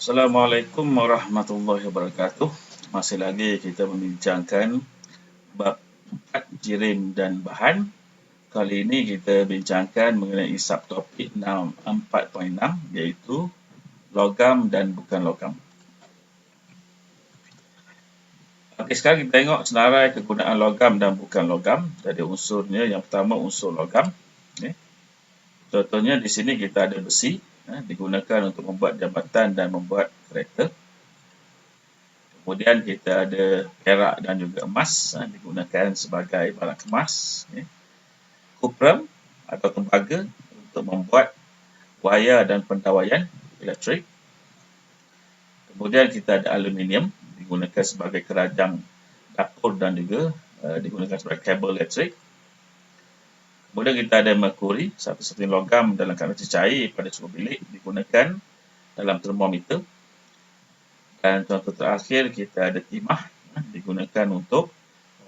Assalamualaikum warahmatullahi wabarakatuh. Masih lagi kita membincangkan bab 4 jirim dan bahan. Kali ini kita bincangkan mengenai subtopik 4.6 iaitu logam dan bukan logam. Okey, sekarang kita tengok senarai kegunaan logam dan bukan logam. Jadi unsurnya yang pertama unsur logam. Contohnya di sini kita ada besi digunakan untuk membuat jambatan dan membuat kereta. Kemudian kita ada perak dan juga emas digunakan sebagai barang kemas. Kupram atau tembaga untuk membuat wayar dan pendawaian elektrik. Kemudian kita ada aluminium digunakan sebagai keranjang dapur dan juga digunakan sebagai kabel elektrik. Kemudian kita ada merkuri, satu-satunya logam dalam keadaan cair pada suhu bilik digunakan dalam termometer. Dan contoh terakhir kita ada timah digunakan untuk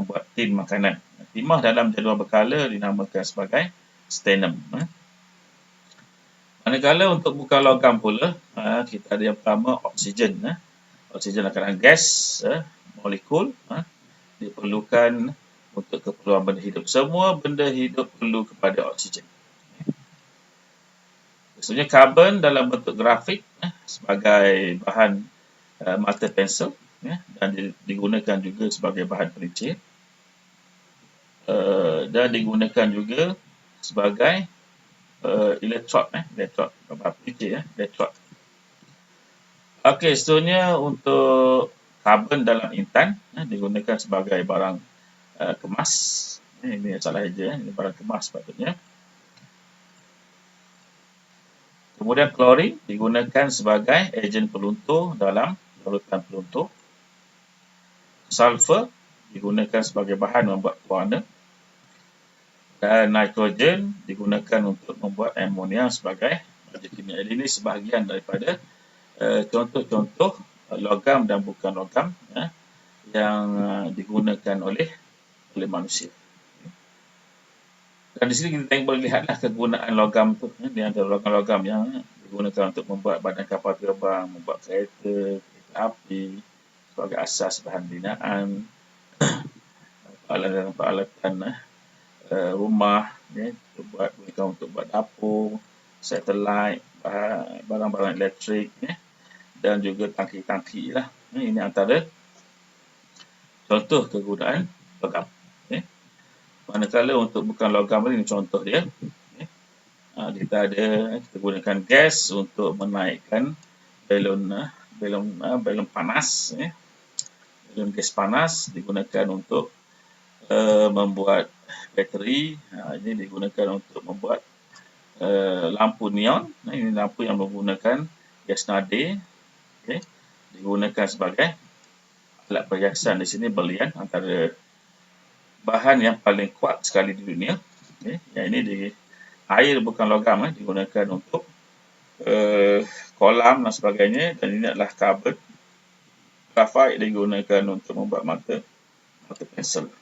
membuat tin makanan. Timah dalam jadual berkala dinamakan sebagai stannum. Manakala untuk bukan logam pula, kita ada yang pertama oksigen. Oksigen adalah gas, molekul, diperlukan untuk keperluan benda hidup. Semua benda hidup perlu kepada oksigen. Maksudnya karbon dalam bentuk grafik sebagai bahan marker pensel dan digunakan juga sebagai bahan pelincir dan digunakan juga sebagai elektrod pelincir elektrod. Okey, seterusnya untuk karbon dalam intan digunakan sebagai barang kemas. Ini salah saja, ini barang kemas sepatutnya. Kemudian klorin digunakan sebagai ejen peluntur dalam larutan peluntur. Sulfur digunakan sebagai bahan membuat pewarna. Dan nitrogen digunakan untuk membuat amonia sebagai baja kimia. Ini sebahagian daripada contoh-contoh logam dan bukan logam yang digunakan oleh manusia. Dan di sini kita boleh lihatlah kegunaan logam tu. Di antara logam-logam yang digunakan untuk membuat badan kapal terbang, membuat kereta api, sebagai asas bahan binaan, peralatan rumah, digunakan untuk buat dapur, satelit, barang-barang elektrik, dan juga tangki-tangki lah. Ini antara contoh kegunaan logam. Manakala untuk bukan logam ini contoh dia. Kita gunakan gas untuk menaikkan belon panas. Belon gas panas digunakan untuk membuat bateri. Ini digunakan untuk membuat lampu neon. Ini lampu yang menggunakan gas nadir. Digunakan sebagai alat perhiasan. Di sini berlian antara bahan yang paling kuat sekali di dunia. Yang ini air bukan logam digunakan untuk kolam dan sebagainya, dan ini adalah karbon. Grafit digunakan untuk membuat marker pensel.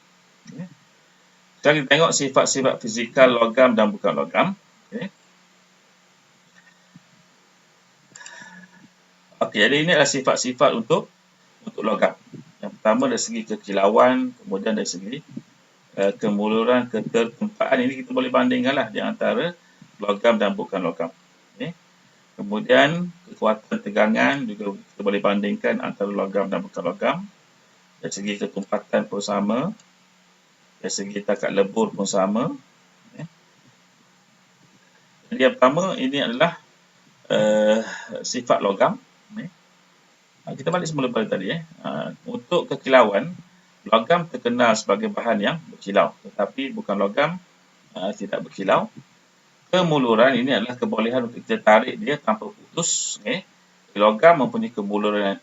Sekarang kita tengok sifat-sifat fizikal logam dan bukan logam. Okey, jadi ini adalah sifat-sifat untuk logam. Yang pertama dari segi kekilauan, kemudian dari segi kemuluran, ketertempaan. Ini kita boleh bandingkanlah di antara logam dan bukan logam. Kemudian kekuatan tegangan juga kita boleh bandingkan antara logam dan bukan logam. Dari segi ketumpatan pun sama, dari segi takat lebur pun sama. Jadi yang pertama ini adalah sifat logam. Kita balik semula pada tadi. Untuk kekilauan, logam terkenal sebagai bahan yang berkilau, tetapi bukan logam tidak berkilau. Kemuluran ini adalah kebolehan untuk kita tarik dia tanpa putus. Logam mempunyai kemuluran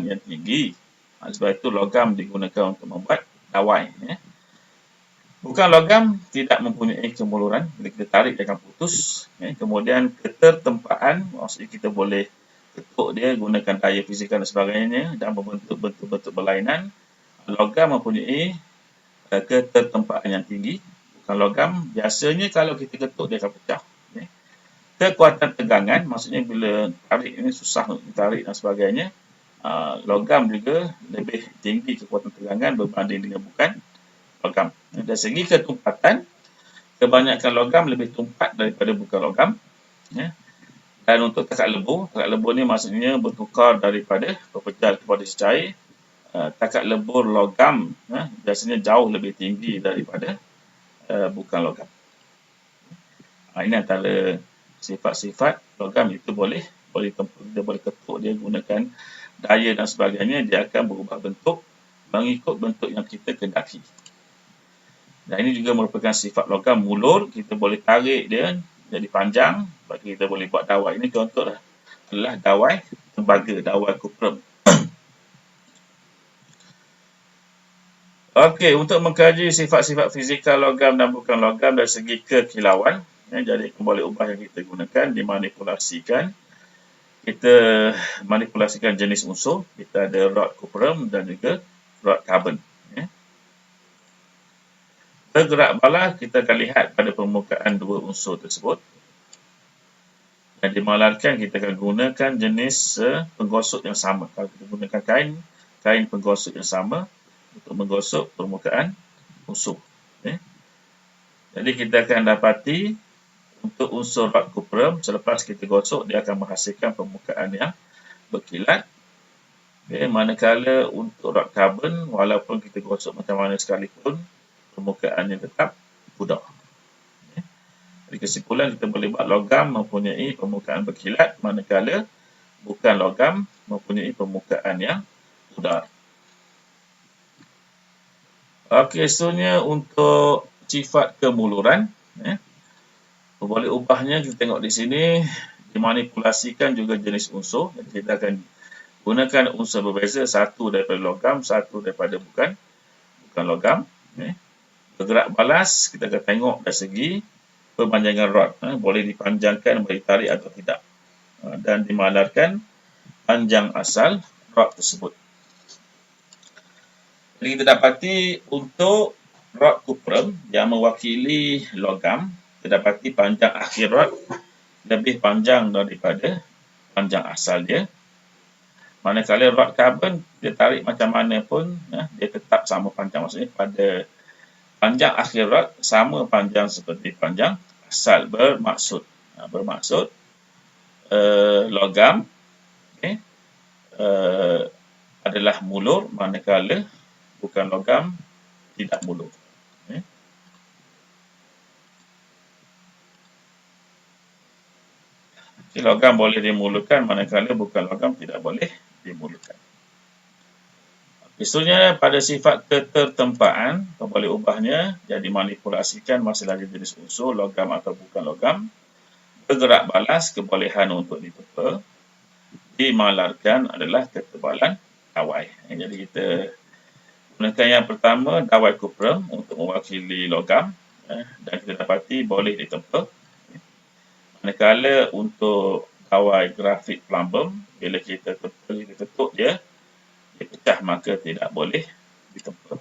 yang tinggi. Sebab itu logam digunakan untuk membuat dawai. Bukan logam tidak mempunyai kemuluran, bila kita tarik dia akan putus. Kemudian ketertempaan, maksudnya kita boleh ketuk dia gunakan daya fizikal dan sebagainya dan membentuk bentuk-bentuk berlainan. Logam mempunyai ketertempaan yang tinggi. Bukan logam biasanya kalau kita ketuk dia akan pecah. kekuatan tegangan, maksudnya bila tarik ini susah untuk ditarik dan sebagainya, logam juga lebih tinggi kekuatan tegangan berbanding dengan bukan logam. Dari segi ketumpatan, kebanyakan logam lebih tumpat daripada bukan logam. Ya. Dan untuk takat lebur ni maksudnya bertukar daripada pepejal kepada cecair. Takat lebur logam biasanya jauh lebih tinggi daripada bukan logam. Ini antara sifat-sifat logam itu boleh dia boleh ketuk, dia gunakan daya dan sebagainya, dia akan berubah bentuk mengikut bentuk yang kita kendaki. Dan ini juga merupakan sifat logam mulur, kita boleh tarik dia jadi panjang, bagi kita boleh buat dawai. Ini contoh adalah dawai tembaga, dawai kuprum. Okey, untuk mengkaji sifat-sifat fizikal logam dan bukan logam dari segi kekilauan, jadi kembali ubah yang kita gunakan dimanipulasikan. Kita manipulasikan jenis unsur. Kita ada rod kuprum dan juga rod karbon. Bergerak balas kita akan lihat pada permukaan dua unsur tersebut. Dan dimalarkan kita akan gunakan jenis penggosok yang sama. Kalau kita gunakan kain penggosok yang sama untuk menggosok permukaan unsur. Jadi kita akan dapati untuk unsur rod kuprum, selepas kita gosok, dia akan menghasilkan permukaan yang berkilat. Manakala untuk rod karbon, walaupun kita gosok macam mana sekalipun, permukaannya tetap pudar. Jadi kesimpulan, kita boleh buat logam mempunyai permukaan berkilat, manakala bukan logam mempunyai permukaan yang pudar. Okey, seterusnya untuk sifat kemuluran. Boleh ubahnya, kita tengok di sini, dimanipulasikan juga jenis unsur. Jadi kita akan gunakan unsur berbeza, satu daripada logam, satu daripada bukan logam. Bergerak balas, kita akan tengok dari segi pemanjangan rod. Boleh dipanjangkan, boleh ditarik atau tidak. Dan dimalarkan panjang asal rod tersebut. Jadi kita dapati untuk rod kuprum yang mewakili logam, kita dapati panjang akhir rod lebih panjang daripada panjang asal dia. Manakala rod karbon, dia tarik macam mana pun, dia tetap sama panjang. Maksudnya pada panjang akhir rod sama panjang seperti panjang asal. Bermaksud logam adalah mulur, manakala bukan logam tidak mulur. Logam boleh dimulurkan, manakala bukan logam tidak boleh dimulurkan. Seterusnya pada sifat ketertempaan, boleh ubahnya jadi manipulasikan masih lagi jenis unsur logam atau bukan logam. Bergerak balas, kebolehan untuk ditempa. Dimalarkan adalah ketebalan dawai. Jadi kita gunakan yang pertama, dawai kuprum untuk mewakili logam, dan kita dapati boleh ditempa. Manakala untuk dawai grafit plumbum, bila kita ketuk dia pecah, maka tidak boleh ditempa.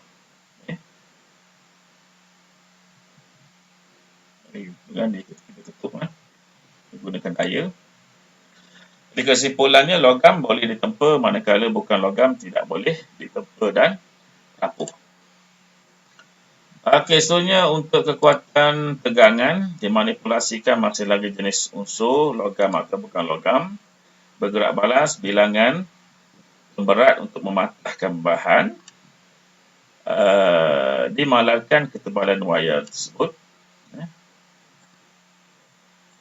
Kita ketuk, gunakan daya. Jadi kesimpulannya, logam boleh ditempa, manakala bukan logam tidak boleh ditempa dan rapuh. Okey, seterusnya untuk kekuatan tegangan, dimanipulasikan masih lagi jenis unsur logam atau bukan logam. Bergerak balas, bilangan pemberat untuk mematahkan bahan. Dimalarkan ketebalan wayar tersebut.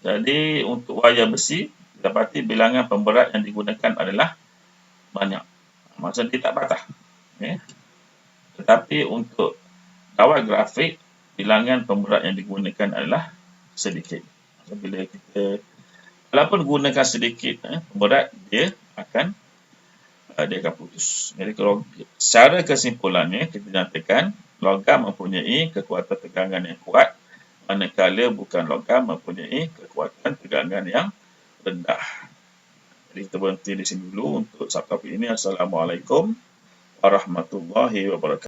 Jadi untuk wayar besi, dapati bilangan pemberat yang digunakan adalah banyak. Maksudnya dia tak patah. Tetapi untuk dawai grafik, bilangan pemberat yang digunakan adalah sedikit. Bila kita walaupun gunakan sedikit pemberat, dia akan putus. Jadi kalau secara kesimpulannya kita nyatakan logam mempunyai kekuatan tegangan yang kuat, manakala bukan logam mempunyai kekuatan tegangan yang rendah. Jadi kita berhenti di sini dulu untuk subtopik ini. Assalamualaikum warahmatullahi wabarakatuh.